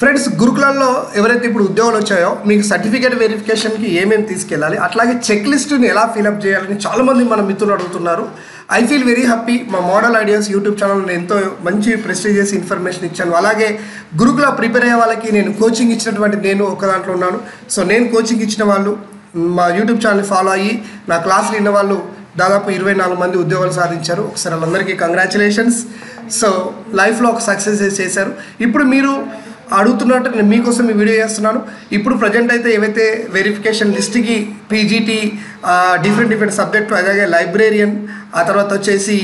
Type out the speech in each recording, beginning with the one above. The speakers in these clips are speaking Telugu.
ఫ్రెండ్స్ గురుకులాల్లో ఎవరైతే ఇప్పుడు ఉద్యోగాలు వచ్చాయో మీకు సర్టిఫికేట్ వెరిఫికేషన్కి ఏమేమి తీసుకెళ్ళాలి, అట్లాగే చెక్ లిస్ట్ని ఎలా ఫిలప్ చేయాలని చాలామంది మన మిత్రులు అడుగుతున్నారు. I feel very happy. మా మోడల్ ఐడియాస్ యూట్యూబ్ ఛానల్ ఎంతో మంచి ప్రెస్టీజియస్ ఇన్ఫర్మేషన్ ఇచ్చాను. అలాగే గురుకుల ప్రిపేర్ అయ్యే వాళ్ళకి నేను కోచింగ్ ఇచ్చినటువంటి నేను ఒక దాంట్లో ఉన్నాను. సో నేను కోచింగ్ ఇచ్చిన వాళ్ళు మా యూట్యూబ్ ఛానల్ని ఫాలో అయ్యి నా క్లాసులు విన్న వాళ్ళు దాదాపు 24 మంది ఉద్యోగాలు సాధించారు. ఒకసారి వాళ్ళందరికీ కంగ్రాచులేషన్స్. సో లైఫ్లో ఒక సక్సెస్ చేశారు. ఇప్పుడు మీరు అడుగుతున్నట్టు నేను మీకోసం ఈ వీడియో చేస్తున్నాను. ఇప్పుడు ప్రజెంట్ అయితే ఏవైతే వెరిఫికేషన్ లిస్ట్కి పీజీటీ డిఫరెంట్ సబ్జెక్టు, అలాగే లైబ్రేరియన్, ఆ తర్వాత వచ్చేసి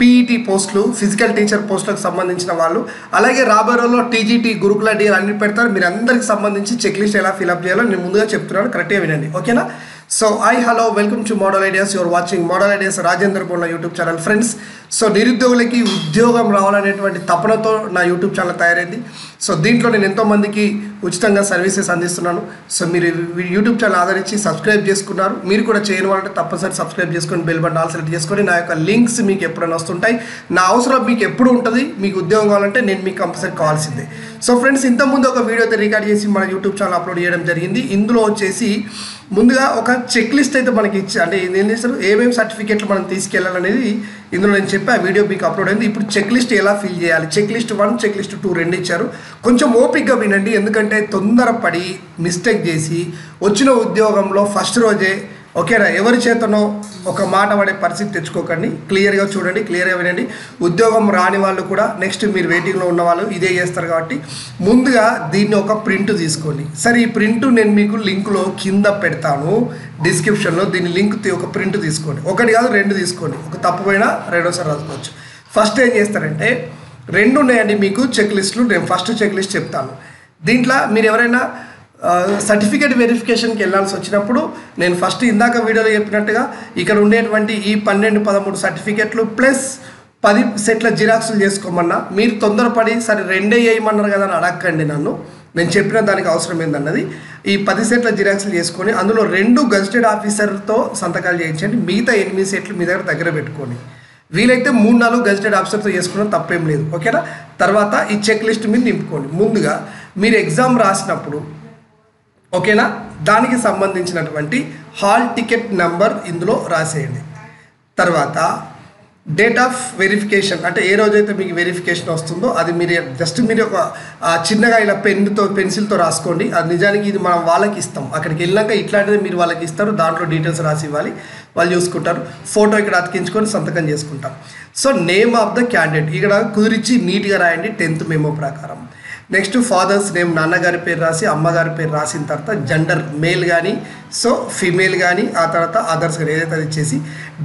పీఈటీ పోస్టులు, ఫిజికల్ టీచర్ పోస్టులకు సంబంధించిన వాళ్ళు, అలాగే రాబోయే రోజుల్లో టీజీటీ గురుకుల డిఎల్ అన్ని పెడతారు. మీరు అందరికి సంబంధించి చెక్ లిస్ట్ ఎలా ఫిల్అప్ చేయాలో నేను ముందుగా చెప్తున్నాను, కరెక్ట్గా వినండి, ఓకేనా? So hello, welcome to model ideas. Your watching model ideas Rajendra Bolla YouTube channel. Friends, so నిరుద్యోగులకి ఉద్యోగం రావాలనేటువంటి తపనతో నా యూట్యూబ్ ఛానల్ తయారైంది. సో దీంట్లో నేను ఎంతోమందికి ఉచితంగా సర్వీసెస్ అందిస్తున్నాను. సో మీరు యూట్యూబ్ ఛానల్ ఆదరించి సబ్స్క్రైబ్ చేసుకున్నారు. మీరు కూడా చేయని వాళ్ళంటే తప్పనిసరి సబ్స్క్రైబ్ చేసుకొని బెల్ బటన్ ఆల్ సెలెక్ట్ చేసుకొని నా యొక్క లింక్స్ మీకు ఎప్పుడైనా వస్తుంటాయి. నా అవసరం మీకు ఎప్పుడు ఉంటుంది. మీకు ఉద్యోగం కావాలంటే నేను మీకు కంపల్సరీ కావాల్సిందే. సో ఫ్రెండ్స్, ఇంతకుముందు ఒక వీడియో అయితే రికార్డ్ చేసి మన యూట్యూబ్ ఛానల్ అప్లోడ్ చేయడం జరిగింది. ఇందులో వచ్చేసి ముందుగా ఒక చెక్ లిస్ట్ అయితే మనకి ఇచ్చి, అంటే ఏం చేస్తారు, ఏమేమి సర్టిఫికేట్లు మనం తీసుకెళ్ళాలనేది ఇందులో నేను చెప్పి ఆ వీడియో మీకు అప్లోడ్ అయింది. ఇప్పుడు చెక్ లిస్ట్ ఎలా ఫిల్ చేయాలి, చెక్ లిస్ట్ 1, చెక్ లిస్ట్ 2 రెండు ఇచ్చారు. కొంచెం ఓపిక్గా వినండి, ఎందుకంటే తొందరపడి మిస్టేక్ చేసి వచ్చిన ఉద్యోగంలో ఫస్ట్ రోజే ఓకేనా ఎవరి చేతనో ఒక మాట పడే పరిస్థితి తెచ్చుకోకండి. క్లియర్గా చూడండి, క్లియర్గా వినండి. ఉద్యోగం రాని వాళ్ళు కూడా నెక్స్ట్ మీరు వెయిటింగ్లో ఉన్న వాళ్ళు ఇదే చేస్తారు కాబట్టి ముందుగా దీన్ని ఒక ప్రింట్ తీసుకోండి. సరే, ఈ ప్రింట్ నేను మీకు లింక్లో కింద పెడతాను డిస్క్రిప్షన్లో. దీని లింక్ ఒక ప్రింట్ తీసుకోండి. ఒకటి కాదు, 2 తీసుకోండి. ఒక తప్పుపోయినా రెండోసారి రాసుకోవచ్చు. ఫస్ట్ ఏం చేస్తారంటే 2 ఉన్నాయండి మీకు చెక్ లిస్టులు. నేను ఫస్ట్ చెక్ లిస్ట్ చెప్తాను. దీంట్లో మీరు ఎవరైనా సర్టిఫికేట్ వెరిఫికేషన్కి వెళ్ళాల్సి వచ్చినప్పుడు నేను ఫస్ట్ ఇందాక వీడియోలో చెప్పినట్టుగా ఇక్కడ ఉండేటువంటి ఈ 12, 13 సర్టిఫికేట్లు ప్లస్ 10 సెట్ల జిరాక్సులు చేసుకోమన్నా. మీరు తొందరపడి సరే 2 వేయమన్నారు కదా అని అడగండి నన్ను. నేను చెప్పిన దానికి అవసరం ఏందన్నది. ఈ 10 సెట్ల జిరాక్సులు చేసుకొని అందులో 2 గజిటెడ్ ఆఫీసర్తో సంతకాలు చేయించండి. మిగతా 8 సెట్లు మీ దగ్గర పెట్టుకోండి. వీలైతే 3-4 గజిటెడ్ ఆఫీసర్తో చేసుకున్న తప్పేం లేదు, ఓకేనా? తర్వాత ఈ చెక్ లిస్ట్ మీద నింపుకోండి. ముందుగా మీరు ఎగ్జామ్ రాసినప్పుడు ఓకేనా, దానికి సంబంధించినటువంటి హాల్ టికెట్ నెంబర్ ఇందులో రాసేయండి. తర్వాత డేట్ ఆఫ్ వెరిఫికేషన్, అంటే ఏ రోజైతే మీకు వెరిఫికేషన్ వస్తుందో అది మీరు ఒక చిన్నగా ఇలా పెన్సిల్తో రాసుకోండి. అది నిజానికి ఇది మనం వాళ్ళకి ఇస్తాం. అక్కడికి వెళ్ళాక ఇట్లాంటిది మీరు వాళ్ళకి ఇస్తారు. దాంట్లో డీటెయిల్స్ రాసి ఇవ్వాలి, వాళ్ళు చూసుకుంటారు. ఫోటో ఇక్కడ అతికించుకొని సంతకం చేసుకుంటాం. So name of the candidate ఇక్కడ కుదిరించి నీట్గా రాయండి 10th మెమో ప్రకారం. నెక్స్ట్ ఫాదర్స్ నేమ్, నాన్నగారి పేరు రాసి అమ్మగారి పేరు రాసిన తర్వాత జెండర్ మేల్ కానీ సో ఫీమేల్ కానీ, ఆ తర్వాత అదర్స్ కానీ ఏదైతే అది ఇచ్చేసి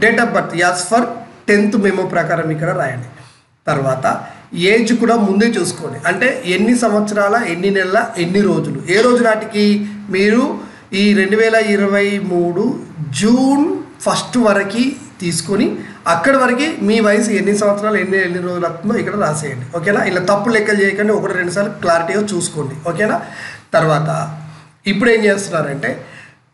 date of birth as for 10th memo ప్రకారం ఇక్కడ రాయండి. తర్వాత ఏజ్ కూడా ముందే చూసుకోండి, అంటే ఎన్ని సంవత్సరాల, ఎన్ని నెలల, ఎన్ని రోజులు, ఏ రోజు నాటికి మీరు ఈ 2023 జూన్ 1 వరకు తీసుకొని అక్కడి వరకు మీ వయసు ఎన్ని సంవత్సరాలు ఎన్ని రోజులు అవుతుందో ఇక్కడ రాసేయండి, ఓకేనా? ఇలా తప్పు లెక్కలు చేయకండి, 1-2 సార్లు క్లారిటీగా చూసుకోండి, ఓకేనా? తర్వాత ఇప్పుడు ఏం చేస్తున్నారంటే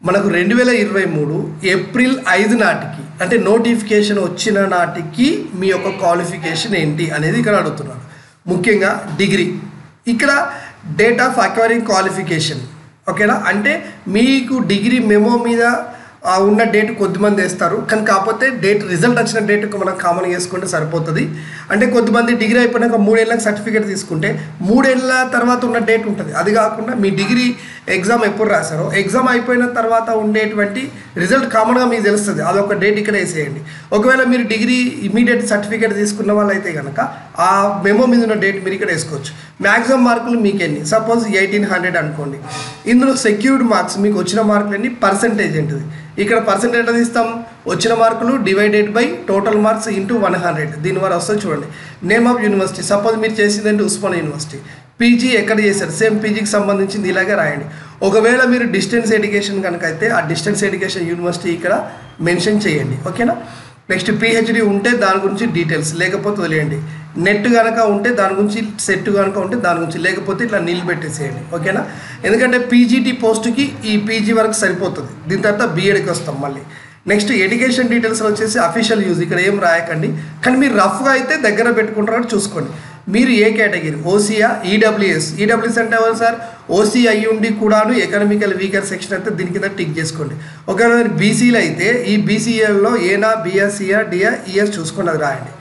మనకు 2023 ఏప్రిల్ 5 నాటికి, అంటే నోటిఫికేషన్ వచ్చిన నాటికి మీ యొక్క క్వాలిఫికేషన్ ఏంటి అనేది ఇక్కడ అడుగుతున్నాను. ముఖ్యంగా డిగ్రీ, ఇక్కడ డేట్ ఆఫ్ అక్వైరింగ్ క్వాలిఫికేషన్, ఓకేనా? అంటే మీకు డిగ్రీ మెమో మీద ఉన్న డేట్ కొద్దిమంది వేస్తారు, కానీ కాకపోతే రిజల్ట్ వచ్చిన డేట్కు మనం కామన్ చేసుకుంటే సరిపోతుంది. అంటే కొద్దిమంది డిగ్రీ అయిపోయినాక 3 ఏళ్ళకి సర్టిఫికేట్ తీసుకుంటే 3 ఏళ్ళ తర్వాత ఉన్న డేట్ ఉంటుంది. అది కాకుండా మీ డిగ్రీ ఎగ్జామ్ ఎప్పుడు రాశారో ఎగ్జామ్ అయిపోయిన తర్వాత ఉండేటువంటి రిజల్ట్ కామన్గా మీకు తెలుస్తుంది. అదొక డేట్ ఇక్కడ వేసేయండి. ఒకవేళ మీరు డిగ్రీ ఇమీడియట్ సర్టిఫికేట్ తీసుకున్న వాళ్ళు అయితే కనుక ఆ మెమో మీద ఉన్న డేట్ మీరు ఇక్కడ వేసుకోవచ్చు. మ్యాక్సిమం మార్కులు మీకు ఎన్ని, సపోజ్ 1800 అనుకోండి. ఇందులో సెక్యూర్డ్ మార్క్స్ మీకు వచ్చిన మార్కులు ఎన్ని, పర్సంటేజ్ ఏంటిది, ఇక్కడ పర్సెంటేజ్ తీస్తాం, వచ్చిన మార్కులు divided by total marks into 100. దీని వల్ల వస్తుంది చూడండి. నేమ్ ఆఫ్ యూనివర్సిటీ, సపోజ్ మీరు చేసిందంటే ఉస్మానియా యూనివర్సిటీ. పీజీ ఎక్కడ చేశారు, సేమ్ పీజీకి సంబంధించింది ఇలాగే రాయండి. ఒకవేళ మీరు డిస్టెన్స్ ఎడ్యుకేషన్ కనుక అయితే ఆ డిస్టెన్స్ ఎడ్యుకేషన్ యూనివర్సిటీ ఇక్కడ మెన్షన్ చేయండి, ఓకేనా? నెక్స్ట్ పిహెచ్డి ఉంటే దాని గురించి డీటెయిల్స్, లేకపోతే వదిలేయండి. నెట్ కనుక ఉంటే దాని గురించి, సెట్ కనుక ఉంటే దాని గురించి, లేకపోతే ఇట్లా నిలబెట్టేసేయండి, ఓకేనా? ఎందుకంటే పీజీటీ పోస్ట్కి ఈ పీజీ వరకు సరిపోతుంది. దీని తర్వాత బీఎడ్కి వస్తాం మళ్ళీ. నెక్స్ట్ ఎడ్యుకేషన్ డీటెయిల్స్లో వచ్చేసి అఫీషియల్ యూజ్ ఇక్కడ ఏం రాయకండి, కానీ మీరు రఫ్గా అయితే దగ్గర పెట్టుకుంటారని చూసుకోండి. మీరు ఏ కేటగిరీ, ఓసీయా, ఈడబ్ల్యూఎస్ అంటే ఎవరు సార్, ఓసీ అయ్యి ఉండి కూడాను ఎకనామికల్ వీకర్ సెక్షన్ అయితే దీని కింద టిక్ చేసుకోండి. ఒకవేళ మీరు బీసీలు అయితే ఈ బీసీఏలో ఏనా, బిఎస్సీయా, డియా, ఈఎస్ చూసుకొని అది రాయండి.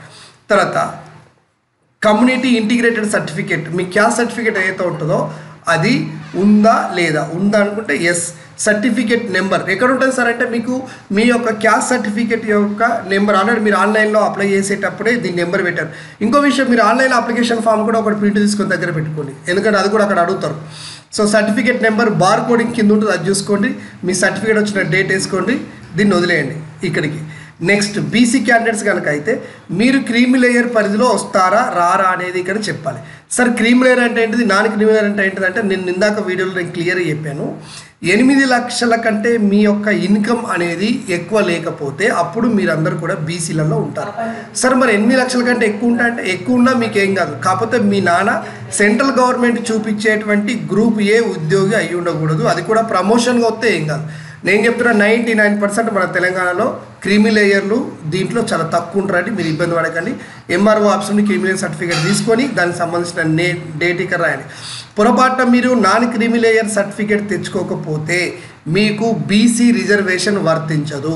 తర్వాత కమ్యూనిటీ ఇంటిగ్రేటెడ్ సర్టిఫికేట్, మీ క్యాస్ట్ సర్టిఫికేట్ ఏదైతే ఉంటుందో అది ఉందా లేదా, ఉందా అనుకుంటే ఎస్. సర్టిఫికేట్ నెంబర్ ఎక్కడ ఉంటుంది సార్ అంటే మీకు మీ యొక్క క్యాస్ట్ సర్టిఫికేట్ యొక్క నెంబర్ ఆల్రెడీ మీరు ఆన్లైన్లో అప్లై చేసేటప్పుడే దీని నెంబర్ పెట్టారు. ఇంకో విషయం, మీరు ఆన్లైన్ అప్లికేషన్ ఫామ్ కూడా ఒకటి ప్రింట్ తీసుకొని దగ్గర పెట్టుకోండి, ఎందుకంటే అది కూడా అక్కడ అడుగుతారు. So certificate number bar coding కింద ఉంటుంది, అది చూసుకోండి. మీ సర్టిఫికేట్ వచ్చిన డేట్ వేసుకోండి, దీన్ని వదిలేయండి ఇక్కడికి. నెక్స్ట్ బీసీ క్యాండిడేట్స్ కనుక అయితే మీరు క్రీమీ లేయర్ పరిధిలో వస్తారా రారా అనేది ఇక్కడ చెప్పాలి. సార్ క్రీమీ లేయర్ అంటే ఏంటిది, నాన్ క్రీమీ లేయర్ అంటే ఏంటిది అంటే నేను ఇందాక వీడియోలో నేను క్లియర్గా చెప్పాను. 8 లక్షల కంటే మీ యొక్క ఇన్కమ్ అనేది ఎక్కువ లేకపోతే అప్పుడు మీరందరూ కూడా బీసీలలో ఉంటారు. సార్ మరి 8 లక్షల కంటే ఎక్కువ ఉంటా అంటే ఎక్కువ ఉన్నా మీకు ఏం కాదు, కాకపోతే మీ నాన్న సెంట్రల్ గవర్నమెంట్ చూపించేటువంటి గ్రూప్ ఏ ఉద్యోగి అయి ఉండకూడదు, అది కూడా ప్రమోషన్గా వస్తే ఏం కాదు. నేను చెప్తున్నా 99% మన తెలంగాణలో క్రీమీ లేయర్లు దీంట్లో చాలా తక్కువ ఉంటారండి, మీరు ఇబ్బంది పడకండి. MRO option creamy layer certificate తీసుకొని దానికి సంబంధించిన డేట్ ఇక్కడ రాయండి. పొరపాటున మీరు నాన్ క్రీమీ లేయర్ సర్టిఫికేట్ తెచ్చుకోకపోతే మీకు బీసీ రిజర్వేషన్ వర్తించదు.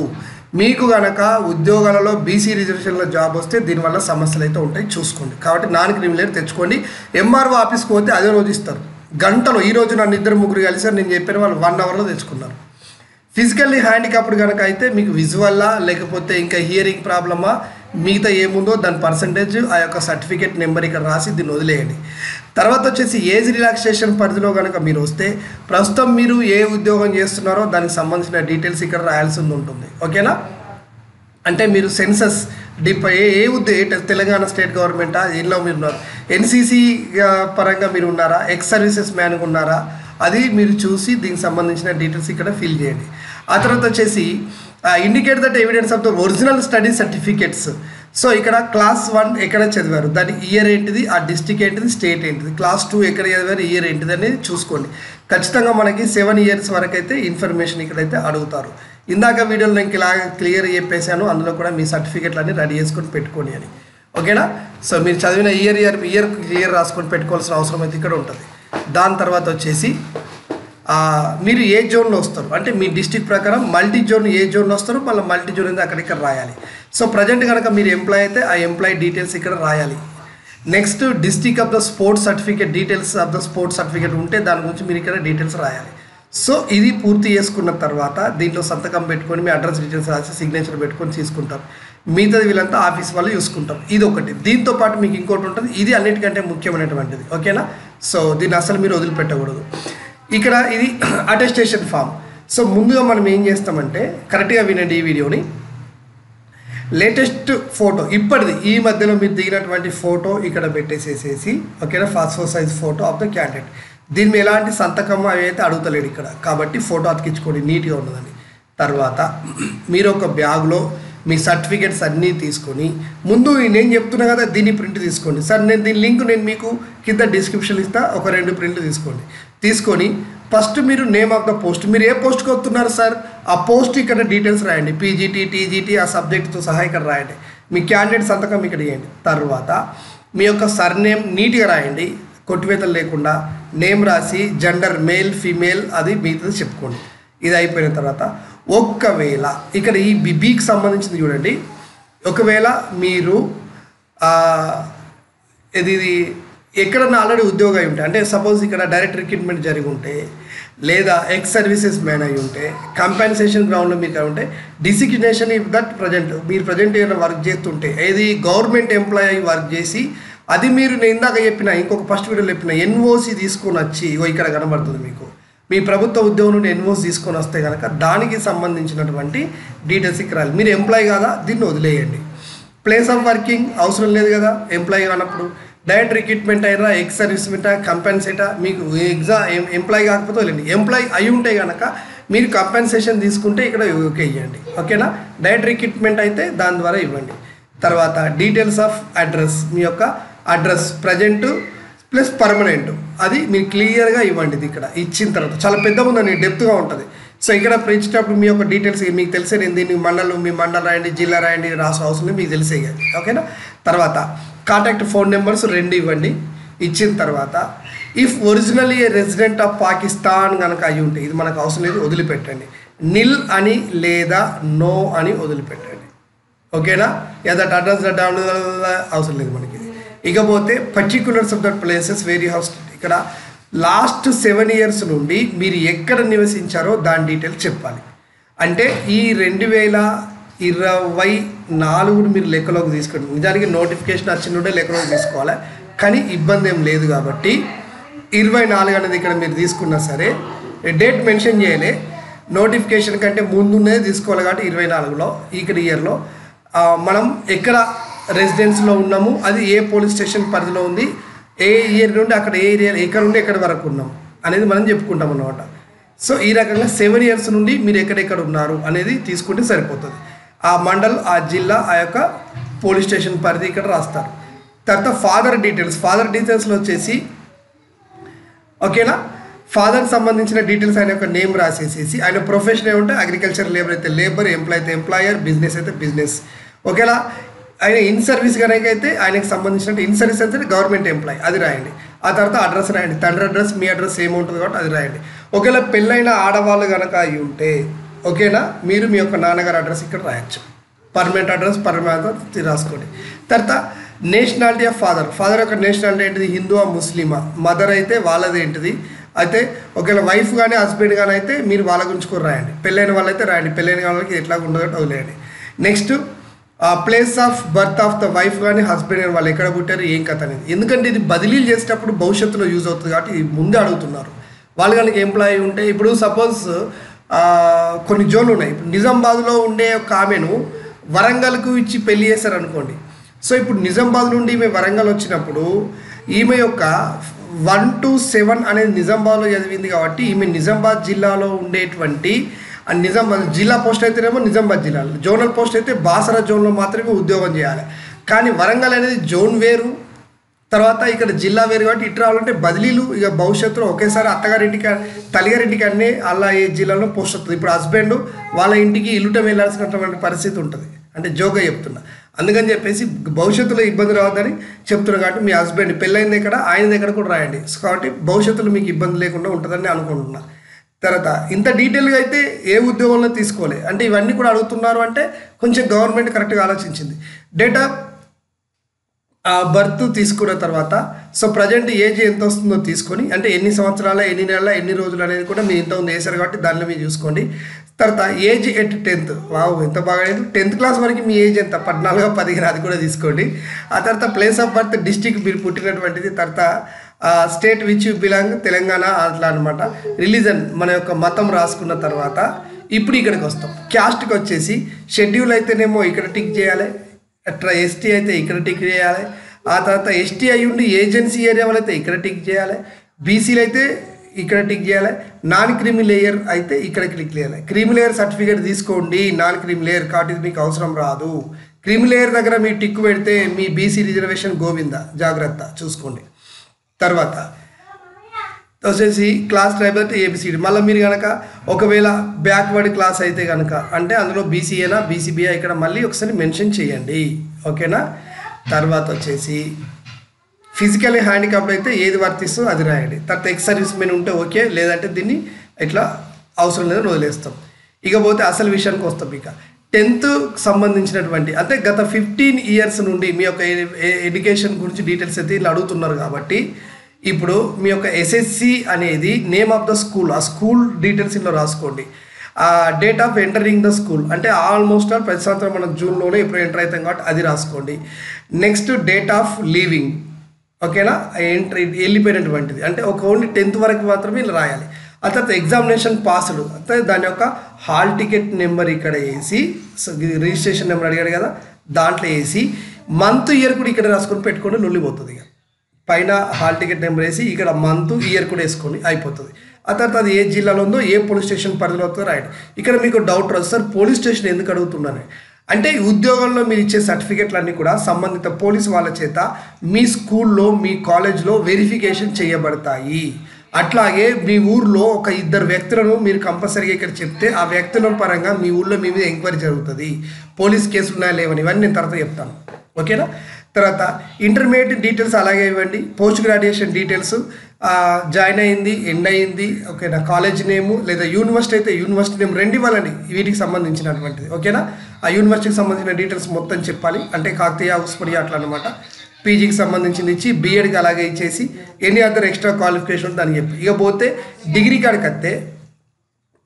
మీకు కనుక ఉద్యోగాలలో బీసీ రిజర్వేషన్లో జాబ్ వస్తే దీనివల్ల సమస్యలు అయితే ఉంటాయి, చూసుకోండి. కాబట్టి నాన్ క్రీమీ లేయర్ తెచ్చుకోండి. ఎంఆర్ఓ ఆఫీస్కి పోతే అదే రోజు ఇస్తారు, గంటలో. ఈరోజు నన్ను 2-3 కలిసారు, నేను చెప్పాను, వాళ్ళు 1 అవర్లో తెచ్చుకున్నారు. ఫిజికల్లీ హ్యాండిక్యాప్డ్ కనుక అయితే మీకు విజువల్లా లేకపోతే ఇంకా హియరింగ్ ప్రాబ్లమా మిగతా ఏముందో దాని పర్సంటేజ్ ఆ యొక్క సర్టిఫికేట్ నెంబర్ ఇక్కడ రాసి దీన్ని వదిలేయండి. తర్వాత వచ్చేసి ఏజ్ రిలాక్సేషన్ పరిధిలో కనుక మీరు వస్తే ప్రస్తుతం మీరు ఏ ఉద్యోగం చేస్తున్నారో దానికి సంబంధించిన డీటెయిల్స్ ఇక్కడ రాయాల్సి ఉంటుంది, ఓకేనా. అంటే మీరు సెన్సస్ ఏ ఉద్యోగం, తెలంగాణ స్టేట్ గవర్నమెంటా, దీనిలో మీరు ఉన్నారు, ఎన్సీసీ పరంగా మీరు ఉన్నారా, ఎక్స్ సర్వీసెస్ మ్యాన్గా ఉన్నారా, అది మీరు చూసి దీనికి సంబంధించిన డీటెయిల్స్ ఇక్కడ ఫిల్ చేయండి. ఆ తర్వాత వచ్చేసి indicate that evidence of the original study certificates. So ఇక్కడ క్లాస్ 1 ఎక్కడ చదివారు, దాని ఇయర్ ఏంటిది, ఆ డిస్ట్రిక్ట్ ఏంటిది, స్టేట్ ఏంటిది, క్లాస్ 2 ఎక్కడ చదివారు, ఇయర్ ఏంటిది అనేది చూసుకోండి. ఖచ్చితంగా మనకి 7 ఇయర్స్ వరకు అయితే ఇన్ఫర్మేషన్ ఇక్కడైతే అడుగుతారు. ఇందాక వీడియోలో నేను ఇలా క్లియర్ చెప్పేశాను, అందులో కూడా మీ సర్టిఫికేట్లు అన్నీ రెడీ చేసుకొని పెట్టుకోండి అని, ఓకేనా. సో మీరు చదివిన ఇయర్ క్లియర్ రాసుకొని పెట్టుకోవాల్సిన అవసరం అయితే ఇక్కడ ఉంటుంది. దాని తర్వాత వచ్చేసి మీరు ఏ జోన్లో వస్తారు అంటే మీ డిస్ట్రిక్ట్ ప్రకారం మల్టీ జోన్ ఏ జోన్లో వస్తారు, మళ్ళీ మల్టీ జోన్ అనేది అక్కడిక్కడ రాయాలి. సో ప్రజెంట్ కనుక మీరు ఎంప్లాయ్ అయితే ఆ ఎంప్లాయీ డీటెయిల్స్ ఇక్కడ రాయాలి. Next district of the sports certificate, details of the sports certificate ఉంటే దాని గురించి మీరు ఇక్కడ డీటెయిల్స్ రాయాలి. సో ఇది పూర్తి చేసుకున్న తర్వాత దీంట్లో సంతకం పెట్టుకొని మీ అడ్రస్ డీటెయిల్స్ రాసి సిగ్నేచర్ పెట్టుకొని తీసుకుంటారు. మిగతాది వీళ్ళంతా ఆఫీస్ వాళ్ళు చూసుకుంటారు. ఇది ఒకటి. దీంతో పాటు మీకు ఇంకోటి ఉంటుంది, ఇది అన్నిటికంటే ముఖ్యమైనటువంటిది, ఓకేనా. సో దీన్ని అసలు మీరు వదిలిపెట్టకూడదు. ఇక్కడ ఇది అటెస్టేషన్ ఫామ్. సో ముందుగా మనం ఏం చేస్తామంటే కరెక్ట్గా వినండి ఈ వీడియోని. లేటెస్ట్ ఫోటో ఇప్పటిది ఈ మధ్యలో మీరు దిగినటువంటి ఫోటో ఇక్కడ పెట్టేసేసేసి, ఓకేనా, passport size photo of the candidate. దీని మీద ఎలాంటి సంతకం అవి అయితే అడుగుతలేడు ఇక్కడ, కాబట్టి ఫోటో అతికించుకోండి, నీట్గా ఉన్నదని. తర్వాత మీరు ఒక బ్యాగ్లో మీ సర్టిఫికేట్స్ అన్నీ తీసుకొని ముందు నేను చెప్తున్నా కదా దీన్ని ప్రింట్ తీసుకోండి. సార్ నేను దీని లింక్ నేను మీకు కింద డిస్క్రిప్షన్ ఇస్తా, ఒక 2 ప్రింట్లు తీసుకోండి. తీసుకొని ఫస్ట్ మీరు నేమ్ ఆఫ్ ద పోస్ట్, మీరు ఏ పోస్ట్కి వస్తున్నారు సార్ ఆ పోస్ట్ ఇక్కడ డీటెయిల్స్ రాయండి, పీజీటీ, టీజీటీ, ఆ సబ్జెక్ట్తో సహా ఇక్కడ రాయండి. మీ క్యాండిడేట్ సంతకం ఇక్కడ చేయండి. తర్వాత మీ యొక్క సర్నేమ్ నీట్గా రాయండి, కొట్టివేతలు లేకుండా నేమ్ రాసి జెండర్ మేల్ ఫీమేల్ అది మిగతాది చెప్పుకోండి. ఇది అయిపోయిన తర్వాత ఒకవేళ ఇక్కడ ఈ బీకి సంబంధించింది చూడండి, ఒకవేళ మీరు ఇది ఎక్కడన్నా ఆల్రెడీ ఉద్యోగం అయి ఉంటే, అంటే సపోజ్ ఇక్కడ డైరెక్ట్ రిక్రూట్మెంట్ జరిగి ఉంటే, లేదా ఎక్స్ సర్వీసెస్ మ్యాన్ అయి ఉంటే, కంపెన్సేషన్ గ్రౌండ్లో మీకు ఉంటే, డిసిగ్నేషన్ ఇఫ్ దట్ ప్రజెంట్ మీరు ప్రజెంట్ ఏదైనా వర్క్ చేస్తుంటే, ఏది గవర్నమెంట్ ఎంప్లాయీ అయి వర్క్ చేసి అది మీరు నేను ఇందాక చెప్పిన ఇంకొక ఫస్ట్ వీడియోలో చెప్పిన ఎన్ఓసి తీసుకొని వచ్చి ఇక్కడ కనబడుతుంది మీకు, మీ ప్రభుత్వ ఉద్యోగం నుండి ఎన్ఓసి తీసుకొని వస్తే కనుక దానికి సంబంధించినటువంటి డీటెయిల్స్ ఇక్కడ రాయాలి. మీరు ఎంప్లాయీ కదా, దీన్ని వదిలేయండి. ప్లేస్ ఆఫ్ వర్కింగ్ అవసరం లేదు కదా ఎంప్లాయీ కానప్పుడు. డైరెక్ట్ రిక్రూట్మెంట్ అయినా, ఎక్స్ సర్వీస్మెంటా, కంపెన్సేటా, మీకు ఎంప్లాయీ కాకపోతే వెళ్ళండి. ఎంప్లాయీ అయి ఉంటే కనుక మీరు కంపెన్సేషన్ తీసుకుంటే ఇక్కడ ఓకే ఇవ్వండి, ఓకేనా. డైరెక్ట్ రిక్రూట్మెంట్ అయితే దాని ద్వారా ఇవ్వండి. తర్వాత డీటెయిల్స్ ఆఫ్ అడ్రస్, మీ యొక్క అడ్రస్ ప్రజెంట్ ప్లస్ పర్మనెంట్ అది మీరు క్లియర్గా ఇవ్వండి. ఇది ఇక్కడ ఇచ్చిన తర్వాత చాలా పెద్దగా ఉందండి, డెప్త్గా ఉంటుంది. సో ఇక్కడ ఇచ్చేటప్పుడు మీ యొక్క డీటెయిల్స్ మీకు తెలిసే నేను దీన్ని మీ మండలం రాయండి, జిల్లా రాయండి, రాష్ట్ర అవసరం మీకు తెలిసే కదా. ఓకేనా. తర్వాత కాంటాక్ట్ ఫోన్ నెంబర్స్ 2 ఇవ్వండి. ఇచ్చిన తర్వాత if originally A resident of Pakistan కనుక అయి ఉంటే ఇది మనకు అవసరం లేదు, వదిలిపెట్టండి. నిల్ అని లేదా నో అని వదిలిపెట్టండి. ఓకేనా. దట్ అడ్రస్ అవసరం లేదు మనకి. ఇకపోతే particulars of that places where you have ఇక్కడ లాస్ట్ 7 years నుండి మీరు ఎక్కడ నివసించారో దాని డీటెయిల్స్ చెప్పాలి. అంటే ఈ 2024 మీరు లెక్కలోకి తీసుకోండి. నిజానికి నోటిఫికేషన్ వచ్చినట్టే లెక్కలోకి తీసుకోవాలి, కానీ ఇబ్బంది ఏం లేదు కాబట్టి 24 అనేది ఇక్కడ మీరు తీసుకున్నా సరే డేట్ మెన్షన్ చేయలే, నోటిఫికేషన్ కంటే ముందునే తీసుకోవాలి కాబట్టి 24లో ఇక్కడ ఇయర్లో మనం ఎక్కడ రెసిడెన్స్లో ఉన్నాము, అది ఏ పోలీస్ స్టేషన్ పరిధిలో ఉంది, ఏ ఇయర్ నుండి అక్కడ ఏ ఏరియా ఎక్కడ నుండి ఎక్కడి వరకు ఉన్నాం అనేది మనం చెప్పుకుంటాం అన్నమాట. సో ఈ రకంగా 7 years నుండి మీరు ఎక్కడెక్కడ ఉన్నారు అనేది తీసుకుంటే సరిపోతుంది. ఆ మండల్, ఆ జిల్లా, ఆ యొక్క పోలీస్ స్టేషన్ పరిధి ఇక్కడ రాస్తారు. తర్వాత ఫాదర్ డీటెయిల్స్లో వచ్చేసి ఓకేనా, ఫాదర్కి సంబంధించిన డీటెయిల్స్ ఆయన యొక్క నేమ్ రాసేసేసి ఆయన ప్రొఫెషన్ ఏమంటే అగ్రికల్చర్, లేబర్ అయితే లేబర్, ఎంప్లాయ్ అయితే ఎంప్లాయర్, బిజినెస్ అయితే బిజినెస్. ఓకేనా. ఆయన ఇన్ సర్వీస్ కనుక అయితే ఆయనకు సంబంధించిన ఇన్ సర్వీస్ అయితే గవర్నమెంట్ ఎంప్లాయ్ అది రాయండి. ఆ తర్వాత అడ్రస్ రాయండి, తండ్రి అడ్రస్ మీ అడ్రస్ ఏముంటుంది కాబట్టి అది రాయండి. ఒకవేళ పెళ్ళైన ఆడవాళ్ళు కనుక అయి ఉంటే ఓకేనా మీరు మీ యొక్క నాన్నగారి అడ్రస్ ఇక్కడ రాయొచ్చు. పర్మనెంట్ అడ్రస్ రాసుకోండి. తర్వాత నేషనాలిటీ ఆఫ్ ఫాదర్ యొక్క నేషనాలిటీ ఏంటిది, హిందువా ముస్లిమా, మదర్ అయితే వాళ్ళది ఏంటిది. అయితే ఒకవేళ వైఫ్ కానీ హస్బెండ్ కానీ అయితే మీరు వాళ్ళ గురించి కూడా రాయండి. పెళ్ళైన వాళ్ళైతే రాయండి, పెళ్ళైన వాళ్ళకి ఎట్లా ఉండదో వదిలేయండి. Next place of birth of the wife కానీ హస్బెండ్ కానీ వాళ్ళు ఎక్కడ పుట్టారు ఏం కథ అనేది. ఎందుకంటే ఇది బదిలీలు చేసేటప్పుడు భవిష్యత్తులో యూజ్ అవుతుంది కాబట్టి ముందే అడుగుతున్నారు. వాళ్ళు కనుక ఎంప్లాయీ ఉంటే ఇప్పుడు సపోజ్ కొన్ని జోన్లు ఉన్నాయి. ఇప్పుడు నిజామాబాద్లో ఉండే ఒక ఆమెను వరంగల్కు ఇచ్చి పెళ్లి చేశారు అనుకోండి. సో ఇప్పుడు నిజామాబాద్ నుండి ఈమె వరంగల్ వచ్చినప్పుడు ఈమె యొక్క 1 to 7 అనేది నిజామాబాద్లో చదివింది కాబట్టి ఈమె నిజామాబాద్ జిల్లాలో ఉండేటువంటి నిజామాబాద్ జిల్లా పోస్ట్ అయితేనేమో నిజామాబాద్ జిల్లాలో, జోనల్ పోస్ట్ అయితే బాసరా జోన్లో మాత్రమే ఉద్యోగం చేయాలి. కానీ వరంగల్ అనేది జోన్ వేరు, తర్వాత ఇక్కడ జిల్లా వేరు కాబట్టి ఇటు రావాలంటే బదిలీలు ఇక భవిష్యత్తులో ఒకేసారి అత్తగారింటికి తల్లిగారింటికి అన్నీ అలా ఏ జిల్లాలో పోస్ట్ వస్తుంది. ఇప్పుడు హస్బెండ్ వాళ్ళ ఇంటికి ఇల్లుట వెళ్ళాల్సినటువంటి పరిస్థితి ఉంటుంది. అంటే జోగా చెప్తున్నా, అందుకని చెప్పేసి భవిష్యత్తులో ఇబ్బంది రావద్దని చెప్తున్నా. కాబట్టి మీ హస్బెండ్ పెళ్ళైన దగ్గర ఆయన దగ్గర కూడా రాయండి. కాబట్టి భవిష్యత్తులో మీకు ఇబ్బంది లేకుండా ఉంటుందని అనుకుంటున్నా. తర్వాత ఇంత డీటెయిల్గా అయితే ఏ ఉద్యోగంలో తీసుకోలే అంటే ఇవన్నీ కూడా అడుగుతున్నారు అంటే కొంచెం గవర్నమెంట్ కరెక్ట్గా ఆలోచించింది. డేట్ ఆఫ్ బర్త్ తీసుకున్న తర్వాత సో ప్రజెంట్ ఏజ్ ఎంత వస్తుందో తీసుకొని అంటే ఎన్ని సంవత్సరాల, ఎన్ని నెలల, ఎన్ని రోజులు అనేది కూడా మీరు ఇంతకుముందు వేశారు కాబట్టి దానిలో మీరు చూసుకోండి. తర్వాత ఏజ్ ఎట్ 10th, వావ్ ఎంత బాగా 10th క్లాస్ వరకు మీ ఏజ్ ఎంత 14, 15 అది కూడా తీసుకోండి. ఆ తర్వాత ప్లేస్ ఆఫ్ బర్త్ డిస్టిక్ మీరు పుట్టినటువంటిది, తర్వాత state which you belong Telangana అట్లా అనమాట. రిలీజన్ మన యొక్క మతం రాసుకున్న తర్వాత ఇప్పుడు ఇక్కడికి వస్తాం. క్యాస్ట్కి వచ్చేసి షెడ్యూల్ అయితేనేమో ఇక్కడ టిక్ చేయాలి, అట్లా ఎస్టీ అయితే ఇక్కడ టిక్ చేయాలి. ఆ తర్వాత ఎస్టీ అయి ఉండి ఏజెన్సీ ఏరియా వాళ్ళైతే ఇక్కడ టిక్ చేయాలి, బీసీలు అయితే ఇక్కడ టిక్ చేయాలి, నాన్ క్రీమీ లేయర్ అయితే ఇక్కడ క్లిక్ చేయాలి. క్రీమీ లేయర్ సర్టిఫికేట్ తీసుకోండి, నాన్ క్రీమీ లేయర్ కాబట్టి ఇది మీకు అవసరం రాదు. క్రీమీ లేయర్ దగ్గర మీ టిక్ పెడితే మీ బీసీ రిజర్వేషన్ గోవింద, జాగ్రత్త చూసుకోండి. తర్వాత వచ్చేసి క్లాస్ ట్రైబల్ అయితే ఏబిసిడి. మళ్ళీ మీరు కనుక ఒకవేళ బ్యాక్వర్డ్ క్లాస్ అయితే కనుక అంటే అందులో బీసీఏనా బీసీబీఐ ఇక్కడ మళ్ళీ ఒకసారి మెన్షన్ చేయండి. ఓకేనా. తర్వాత వచ్చేసి ఫిజికల్లీ హ్యాండిక్యాప్డ్ అయితే ఏది వర్తిస్తుందో అది రాయండి. తర్వాత ఎక్స్ సర్వీస్ మెన్ ఉంటే ఓకే, లేదంటే దీన్ని ఇట్లా అవసరం లేదని వదిలేస్తాం. ఇకపోతే అసలు విషయానికి వస్తాం. ఇక 10th సంబంధించినటువంటి అంటే గత 15 years నుండి మీ యొక్క ఎడ్యుకేషన్ గురించి డీటెయిల్స్ అయితే ఇలా అడుగుతున్నారు కాబట్టి ఇప్పుడు మీ యొక్క ఎస్ఎస్సి అనేది నేమ్ ఆఫ్ ద స్కూల్, ఆ స్కూల్ డీటెయిల్స్ ఇందులో రాసుకోండి. Date of entering the school అంటే ఆల్మోస్ట్ ఆల్ ప్రతి సంవత్సరం మనం జూన్లోనే ఇప్పుడు ఎంటర్ అవుతాం కాబట్టి అది రాసుకోండి. నెక్స్ట్ డేట్ ఆఫ్ లీవింగ్, ఓకేనా, ఎంట్రీ వెళ్ళిపోయినటువంటిది అంటే ఒక ఓన్లీ 10th వరకు మాత్రమే ఇలా రాయాలి. ఆ తర్వాత ఎగ్జామినేషన్ పాస్డ్ అంటే దాని యొక్క హాల్ టికెట్ నెంబర్ ఇక్కడ వేసి రిజిస్ట్రేషన్ నెంబర్ అడిగాడు కదా దాంట్లో వేసి మంత్ ఇయర్ కూడా ఇక్కడ రాసుకొని పెట్టుకోండి, లొల్లిపోతుంది. ఇక పైన హాల్ టికెట్ నెంబర్ వేసి ఇక్కడ మంత్ ఇయర్ కూడా వేసుకొని అయిపోతుంది. ఆ తర్వాత అది ఏ జిల్లాలో ఉందో ఏ పోలీస్ స్టేషన్ పరిధిలో అవుతుందో రాయండి. ఇక్కడ మీకు డౌట్ రాదు, సార్ పోలీస్ స్టేషన్ ఎందుకు అడుగుతున్నాను అంటే ఉద్యోగంలో మీరు ఇచ్చే సర్టిఫికెట్లన్నీ కూడా సంబంధిత పోలీసు వాళ్ళ చేత మీ స్కూల్లో మీ కాలేజ్లో వెరిఫికేషన్ చేయబడతాయి. అట్లాగే మీ ఊర్లో ఒక ఇద్దరు వ్యక్తులను మీరు కంపల్సరీగా ఇక్కడ చెప్తే ఆ వ్యక్తుల పరంగా మీ ఊళ్ళో మీ మీద ఎంక్వైరీ జరుగుతుంది. పోలీస్ కేసులు ఉన్నాయా లేవని ఇవన్నీ నేను తర్వాత చెప్తాను. ఓకేనా? తర్వాత ఇంటర్మీడియట్ డీటెయిల్స్ అలాగే ఇవ్వండి. పోస్ట్ గ్రాడ్యుయేషన్ డీటెయిల్స్, జాయిన్ అయింది, ఎండ్ అయింది, ఓకేనా, కాలేజ్ నేము లేదా యూనివర్సిటీ అయితే యూనివర్సిటీ నేమ్ రెండు ఇవ్వాలండి వీటికి సంబంధించినటువంటిది. ఓకేనా? ఆ యూనివర్సిటీకి సంబంధించిన డీటెయిల్స్ మొత్తం చెప్పాలి. అంటే కాకతీయ, ఉస్మానియా అట్లా అనమాట. పీజీకి సంబంధించింది ఇచ్చి బీఎడ్కి అలాగే ఇచ్చేసి ఎనీ అదర్ ఎక్స్ట్రా క్వాలిఫికేషన్ దానికి చెప్పి ఇక పోతే డిగ్రీ కాడికి వస్తే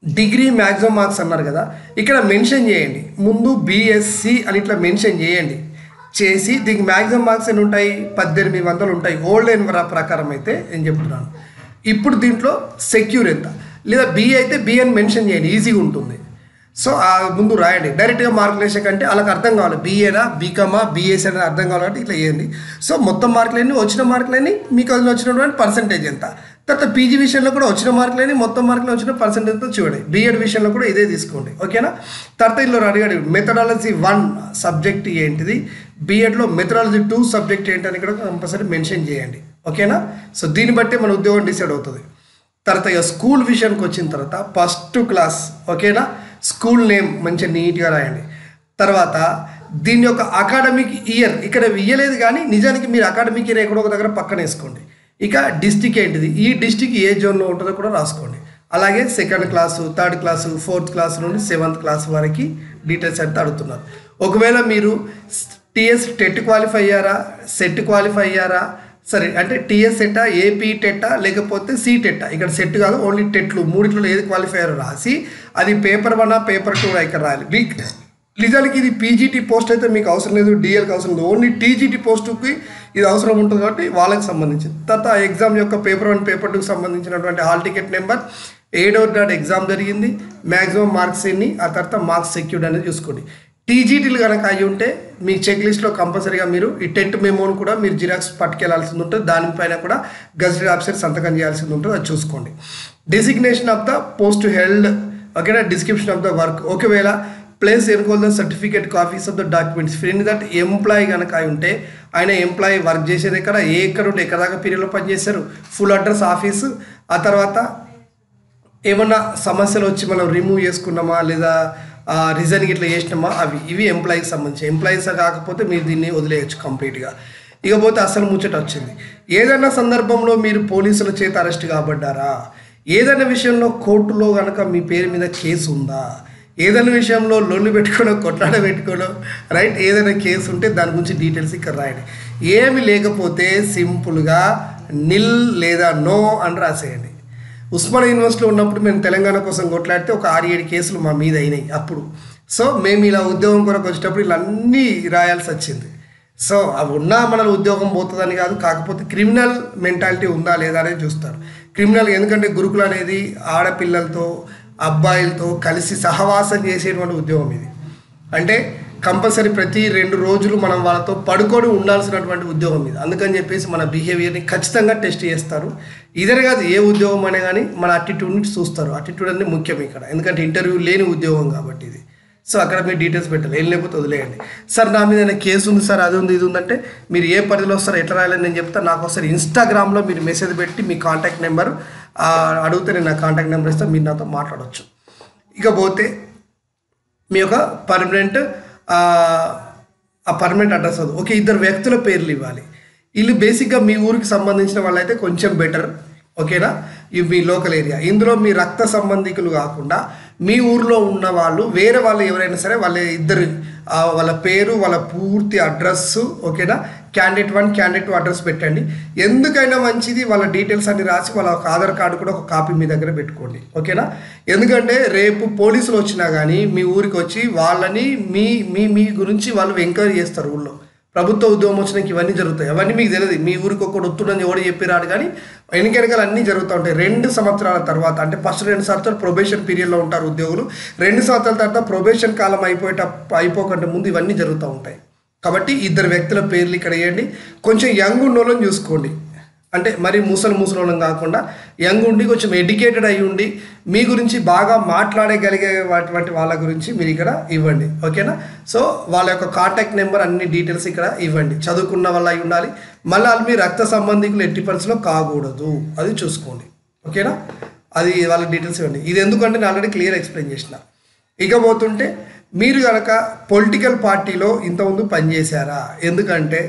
డిగ్రీ మ్యాక్సిమం మార్క్స్ అన్నారు కదా, ఇక్కడ మెన్షన్ చేయండి ముందు బీఎస్సీ అని ఇట్లా మెన్షన్ చేయండి. చేసి దీనికి మ్యాక్సిమం మార్క్స్ ఎన్ని ఉంటాయి? 1800 ఉంటాయి ఓల్డ్ ఎన్వరా ప్రకారం అయితే నేను చెప్తున్నాను. ఇప్పుడు దీంట్లో సెక్యూర్ ఎంత, లేదా బిఏ అయితే బిఏని మెన్షన్ చేయండి, ఈజీగా ఉంటుంది. సో ముందు రాయండి. డైరెక్ట్గా మార్కులు వేసే కంటే వాళ్ళకి అర్థం కావాలి బీఏనా బీకామా బీఎస్సీ అనేది అర్థం కావాలంటే ఇట్లా చేయండి. సో మొత్తం మార్కులన్నీ వచ్చిన మార్కులన్నీ మీకు అది వచ్చినటువంటి పర్సంటేజ్ ఎంత. తర్వాత పీజీ విషయంలో కూడా వచ్చిన మార్కులని మొత్తం మార్కులు వచ్చిన పర్సంటేజ్తో చూడండి. బీఎడ్ విషయంలో కూడా ఇదే తీసుకోండి. ఓకేనా? తర్వాత ఇందులో అడిగాడు మెథడాలజీ 1 సబ్జెక్ట్ ఏంటిది, బీఎడ్లో మెథడాలజీ 2 సబ్జెక్ట్ ఏంటని కూడా కంపల్సరీ మెన్షన్ చేయండి. ఓకేనా? సో దీన్ని బట్టి మన ఉద్యోగం డిసైడ్ అవుతుంది. తర్వాత ఇక స్కూల్ విషయానికి వచ్చిన తర్వాత ఫస్ట్ క్లాస్, ఓకేనా, స్కూల్ నేమ్ మంచిగా నీట్గా రాయండి. తర్వాత దీని యొక్క అకాడమిక్ ఇయర్ ఇక్కడ ఇయ్యలేదు కానీ నిజానికి మీరు అకాడమిక్ ఇయర్ ఎక్కడో ఒక దగ్గర పక్కన వేసుకోండి. ఇక డిస్టిక్ ఏంటిది, ఈ డిస్టిక్ ఏ జోన్లో ఉంటుందో కూడా రాసుకోండి. అలాగే 2nd class, 3rd class, 4th class నుండి 7th క్లాస్ వరకు డీటెయిల్స్ అయితే అడుగుతున్నారు. ఒకవేళ మీరు టీఎస్ టెట్ క్వాలిఫై అయ్యారా, సెట్ క్వాలిఫై అయ్యారా, సరే అంటే టీఎస్ టెట్టా, ఏపీ టెట్టా, లేకపోతే సి టెట్టా, ఇక్కడ సెట్ కాదు ఓన్లీ టెట్లు మూడిట్లో ఏది క్వాలిఫై అయ్యారో రాసి అది పేపర్ 1 పేపర్ 2 ఇక్కడ రాయాలి. మీకు నిజానికి ఇది పీజీటీ పోస్ట్ అయితే మీకు అవసరం లేదు, డిఎల్కి అవసరం లేదు, ఓన్లీ టీజీటీ పోస్టుకి ఇది అవసరం ఉంటుంది కాబట్టి వాళ్ళకి సంబంధించింది. తర్వాత ఎగ్జామ్ యొక్క పేపర్ 1 పేపర్ 2కి సంబంధించినటువంటి హాల్ టికెట్ నెంబర్, ఏ డోర్ ఎగ్జామ్ జరిగింది, మ్యాక్సిమం మార్క్స్ ఎన్ని, ఆ తర్వాత మార్క్స్ సెక్యూర్డ్ అనేది చూసుకోండి. టీజీటీలు కనుక అయ్యి ఉంటే మీ చెక్ లిస్ట్లో కంపల్సరీగా మీరు ఈ టెట్ మెమోని కూడా మీరు జిరాక్స్ పట్టుకెళ్లాల్సింది ఉంటుంది. దానిపైన కూడా గజెటెడ్ ఆఫీసర్ సంతకం చేయాల్సింది ఉంటుంది, అది చూసుకోండి. Designation of the post held, ఓకేనా, డిస్క్రిప్షన్ ఆఫ్ ద వర్క్, ఒకవేళ place enclose the certificate copies of the documents free that employee కనుక అయి ఉంటే ఆయన ఎంప్లాయీ వర్క్ చేసేది ఎక్కడ, ఎక్కడ ఉంటే ఎక్కడ దాకా పీరియడ్లో పనిచేశారు, ఫుల్ అడ్రస్ ఆఫీసు, ఆ తర్వాత ఏమన్నా సమస్యలు వచ్చి మనం రిమూవ్ చేసుకున్నామా లేదా రిజైన్ ఇట్లా చేసినామా ఇవి ఎంప్లాయీకి సంబంధించి. ఎంప్లాయీస్ కాకపోతే మీరు దీన్ని వదిలేయచ్చు కంప్లీట్గా. ఇకపోతే అసలు ముచ్చట వచ్చింది, ఏదైనా సందర్భంలో మీరు పోలీసుల చేత అరెస్ట్ కాబడ్డారా, ఏదైనా విషయంలో కోర్టులో కనుక మీ పేరు మీద కేసు ఉందా, ఏదైనా విషయంలో లొల్లు పెట్టుకోనో కొట్లాడ పెట్టుకోనో రైట్ ఏదైనా కేసు ఉంటే దాని గురించి డీటెయిల్స్ ఇక్కడ రాయండి. ఏమి లేకపోతే సింపుల్గా నిల్ లేదా నో అని రాసేయండి. ఉస్మానియా యూనివర్సిటీలో ఉన్నప్పుడు మేము తెలంగాణ కోసం కొట్లాడితే ఒక 6-7 కేసులు మా మీద అయినాయి అప్పుడు. సో మేము ఇలా ఉద్యోగం కొరకు వచ్చేటప్పుడు ఇలా అన్నీ రాయాల్సి వచ్చింది. సో అవి ఉన్నా మన ఉద్యోగం పోతుందని కాదు, కాకపోతే క్రిమినల్ మెంటాలిటీ ఉందా లేదా అనేది చూస్తారు. క్రిమినల్ ఎందుకంటే గురుకులు అనేది ఆడపిల్లలతో అబ్బాయిలతో కలిసి సహవాసం చేసేటువంటి ఉద్యోగం ఇది. అంటే కంపల్సరీ ప్రతి 2 రోజులు మనం వాళ్ళతో పడుకొని ఉండాల్సినటువంటి ఉద్యోగం ఇది. అందుకని చెప్పేసి మన బిహేవియర్ని ఖచ్చితంగా టెస్ట్ చేస్తారు. ఇదే కాదు ఏ ఉద్యోగం అయినా కానీ మన అటిట్యూడ్ని చూస్తారు. అటిట్యూడ్ అనేది ముఖ్యం ఇక్కడ, ఎందుకంటే ఇంటర్వ్యూ లేని ఉద్యోగం కాబట్టి ఇది. సో అక్కడ మీరు డీటెయిల్స్ పెట్టాలి, ఏం లేకపోతే వదిలేయండి. సార్ నా మీద కేసు ఉంది సార్, అది ఉంది ఇది ఉందంటే మీరు ఏ పరిధిలో వస్తారో ఎట్లా రాయాలని నేను చెప్తాను. నాకు ఒకసారి ఇన్స్టాగ్రామ్లో మీరు మెసేజ్ పెట్టి మీ కాంటాక్ట్ నెంబర్ అడిగితే నేను నా కాంటాక్ట్ నెంబర్ ఇస్తాను, మీరు నాతో మాట్లాడవచ్చు. ఇకపోతే మీ యొక్క పర్మనెంట్ అడ్రస్ అది ఓకే, 2 వ్యక్తుల పేర్లు ఇవ్వాలి. వీళ్ళు బేసిక్గా మీ ఊరికి సంబంధించిన వాళ్ళైతే కొంచెం బెటర్, ఓకేనా. ఇవి మీ లోకల్ ఏరియా. ఇందులో మీ రక్త సంబంధికులు కాకుండా మీ ఊర్లో ఉన్న వాళ్ళు వేరే వాళ్ళు ఎవరైనా సరే వాళ్ళ 2 వాళ్ళ పేరు వాళ్ళ పూర్తి అడ్రస్సు, ఓకేనా. క్యాండిడేట్ 1 క్యాండిడేట్ 2 అడ్రస్ పెట్టండి. ఎందుకైనా మంచిది వాళ్ళ డీటెయిల్స్ అన్ని రాసి వాళ్ళ ఆధార్ కార్డు కూడా ఒక కాపీ మీ దగ్గర పెట్టుకోండి, ఓకేనా. ఎందుకంటే రేపు పోలీసులు వచ్చినా కానీ మీ ఊరికి వచ్చి వాళ్ళని మీ గురించి వాళ్ళు ఎంక్వైరీ చేస్తారు. ఊళ్ళో ప్రభుత్వ ఉద్యోగం వచ్చినాక ఇవన్నీ జరుగుతాయి. అవన్నీ మీకు తెలియదు, మీ ఊరికి ఒక్కడు వస్తుండని ఎవడు చెప్పిరాడు, కానీ వెనకెనకాలు అన్నీ జరుగుతూ ఉంటాయి. 2 సంవత్సరాల తర్వాత అంటే ఫస్ట్ 2 సంవత్సరాలు ప్రొబేషన్ పీరియడ్లో ఉంటారు ఉద్యోగులు, 2 సంవత్సరాల తర్వాత ప్రొబేషన్ కాలం అయిపోకంటే ముందు ఇవన్నీ జరుగుతూ ఉంటాయి. కాబట్టి 2 వ్యక్తుల పేర్లు ఇక్కడ వేయండి. కొంచెం యంగ్ ఉన్నోళ్ళని చూసుకోండి, అంటే మరి ముసలోళ్ళని కాకుండా యంగ్ ఉండి కొంచెం ఎడ్యుకేటెడ్ అయి ఉండి మీ గురించి బాగా మాట్లాడగలిగే వాటి వాళ్ళ గురించి మీరు ఇక్కడ ఇవ్వండి, ఓకేనా. సో వాళ్ళ యొక్క కాంటాక్ట్ నెంబర్ అన్ని డీటెయిల్స్ ఇక్కడ ఇవ్వండి. చదువుకున్న వాళ్ళు అయి ఉండాలి, మళ్ళీ మీ రక్త సంబంధికులు ఎట్టి పరిస్థితుల్లో కాకూడదు, అది చూసుకోండి. ఓకేనా, అది వాళ్ళ డీటెయిల్స్ ఇవ్వండి. ఇది ఎందుకంటే నేను ఆల్రెడీ క్లియర్ ఎక్స్ప్లెయిన్ చేసిన. ఇకపోతుంటే మీరు కనుక పొలిటికల్ పార్టీలో ఇంతకుముందు పనిచేశారా, ఎందుకంటే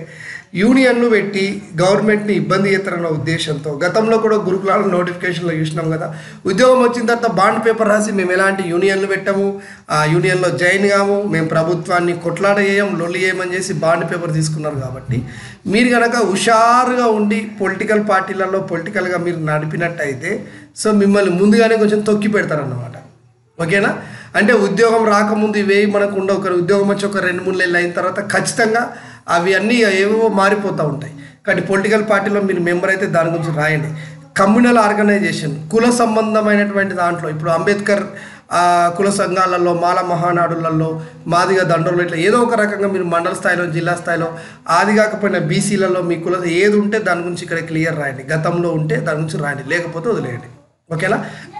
యూనియన్లు పెట్టి గవర్నమెంట్ని ఇబ్బంది చేస్తారన్న ఉద్దేశంతో గతంలో కూడా గురుకులాల నోటిఫికేషన్లో చూసినాం కదా, ఉద్యోగం వచ్చిన తర్వాత బాండ్ పేపర్ రాసి మేము ఎలాంటి యూనియన్లు పెట్టాము, ఆ యూనియన్లో జాయిన్ కాము, మేము ప్రభుత్వాన్ని కొట్లాట చేయం, లొల్లి చేయమని చేసి బాండ్ పేపర్ తీసుకున్నారు. కాబట్టి మీరు కనుక హుషారుగా ఉండి పొలిటికల్ పార్టీలలో పొలిటికల్గా మీరు నడిపినట్టయితే సో మిమ్మల్ని ముందుగానే కొంచెం తొక్కి పెడతారన్నమాట. ఓకేనా, అంటే ఉద్యోగం రాకముందు ఇవేవి మనకు ఉండవు. ఒక ఉద్యోగం వచ్చి ఒక 2-3 నెలలు అయిన తర్వాత ఖచ్చితంగా అవి అన్నీ ఏవేవో మారిపోతూ ఉంటాయి. కానీ పొలిటికల్ పార్టీలో మీరు మెంబర్ అయితే దాని గురించి రాయండి. కమ్యూనల్ ఆర్గనైజేషన్, కుల సంబంధమైనటువంటి దాంట్లో ఇప్పుడు అంబేద్కర్ కుల సంఘాలలో, మాల మహానాడులలో, మాదిగ దండోళ్ళు, ఇట్లా ఏదో ఒక రకంగా మీరు మండల స్థాయిలో, జిల్లా స్థాయిలో, ఆది కాకపోయినా బీసీలలో మీ కుల ఏది ఉంటే దాని గురించి ఇక్కడ క్లియర్ రాయండి. గతంలో ఉంటే దాని గురించి రాయండి, లేకపోతే వదిలేయండి. ఓకేనా,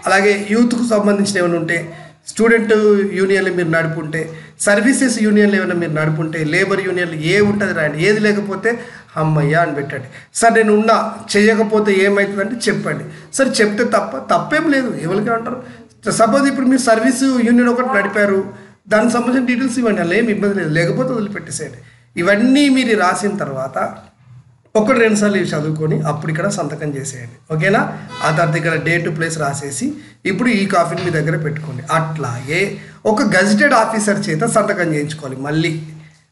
అలాగే యూత్కు సంబంధించిన ఏమైనా ఉంటే, స్టూడెంట్ యూనియన్లు మీరు నడుపుంటే, సర్వీసెస్ యూనియన్లు ఏమైనా మీరు నడుపుంటే, లేబర్ యూనియన్లు ఏ ఉంటుంది రాయండి. ఏది లేకపోతే అమ్మయ్య అని పెట్టండి. సార్ నేను ఉన్నా చేయకపోతే ఏమవుతుందంటే చెప్పండి. సార్ చెప్తే తప్పేం లేదు, ఎవరికి అంటారు. సపోజ్ ఇప్పుడు మీరు సర్వీస్ యూనియన్ ఒకటి నడిపారు, దానికి సంబంధించిన డీటెయిల్స్ ఇవ్వండి, అలా ఏమి ఇబ్బంది లేదు, లేకపోతే వదిలిపెట్టేసేయండి. ఇవన్నీ మీరు రాసిన తర్వాత 1-2 సార్లు ఇవి చదువుకొని అప్పుడు ఇక్కడ సంతకం చేసేయండి. ఓకేనా, ఆ తర్వాత ఇక్కడ డేట్ ప్లేస్ రాసేసి ఇప్పుడు ఈ కాపీని మీ దగ్గర పెట్టుకోండి. అట్లాగే ఒక గజిటెడ్ ఆఫీసర్ చేత సంతకం చేయించుకోవాలి. మళ్ళీ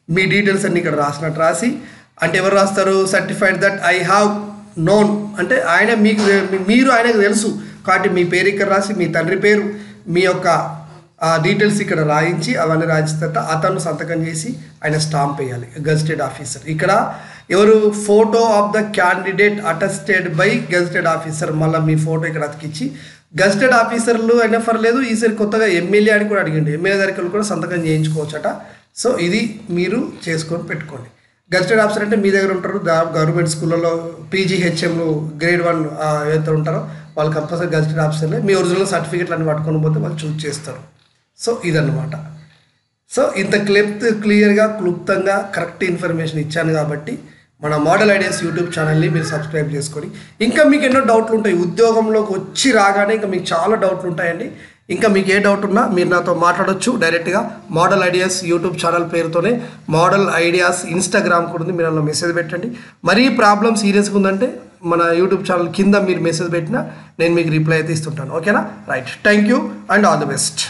మీ డీటెయిల్స్ అన్ని ఇక్కడ రాసినట్టు రాసి, అంటే ఎవరు రాస్తారు, certified that I have known, అంటే ఆయన మీరు ఆయనకు తెలుసు కాబట్టి మీ పేరు ఇక్కడ రాసి, మీ తండ్రి పేరు, మీ యొక్క డీటెయిల్స్ ఇక్కడ రాయించి, అవన్నీ రాయించిన తర్వాత అతను సంతకం చేసి ఆయన స్టాంప్ వేయాలి. గజిటెడ్ ఆఫీసర్ ఇక్కడ ఎవరు, photo of the candidate attested by gazetted officer, మళ్ళీ మీ ఫోటో ఇక్కడ అతికిచ్చి, గజిటెడ్ ఆఫీసర్లు అయినా పర్లేదు, ఈసారి కొత్తగా ఎమ్మెల్యే అని కూడా అడిగిండు, ఎమ్మెల్యే దగ్గర కూడా సంతకం చేయించుకోవచ్చట. సో ఇది మీరు చేసుకొని పెట్టుకోండి. గజిటెడ్ ఆఫీసర్ అంటే మీ దగ్గర ఉంటారు, గవర్నమెంట్ స్కూళ్ళలో PGHMలు గ్రేడ్ 1 ఎవరైతే ఉంటారో వాళ్ళు కంపల్సరీ గజిటెడ్ ఆఫీసర్లే. మీ ఒరిజినల్ సర్టిఫికేట్లు అన్ని పట్టుకొని పోతే వాళ్ళు చూస్ చేస్తారు. సో ఇదన్నమాట. సో ఇంత క్లియర్గా క్లుప్తంగా కరెక్ట్ ఇన్ఫర్మేషన్ ఇచ్చాను కాబట్టి మన మోడల్ ఐడియాస్ యూట్యూబ్ ఛానల్ని మీరు సబ్స్క్రైబ్ చేసుకొని, ఇంకా మీకు ఎన్నో డౌట్లు ఉంటాయి, ఉద్యోగంలోకి వచ్చి రాగానే ఇంకా మీకు చాలా డౌట్లు ఉంటాయండి. ఇంకా మీకు ఏ డౌట్ ఉన్నా మీరు నాతో మాట్లాడొచ్చు డైరెక్ట్గా. మోడల్ ఐడియాస్ యూట్యూబ్ ఛానల్ పేరుతోనే మోడల్ ఐడియాస్ ఇన్స్టాగ్రామ్ కూడా ఉంది, మీరు అందులో మెసేజ్ పెట్టండి. మరీ ప్రాబ్లం సీరియస్గా ఉందంటే మన యూట్యూబ్ ఛానల్ కింద మీరు మెసేజ్ పెట్టినా నేను మీకు రిప్లై అయితే ఇస్తుంటాను. ఓకేనా, right, thank you and all the best.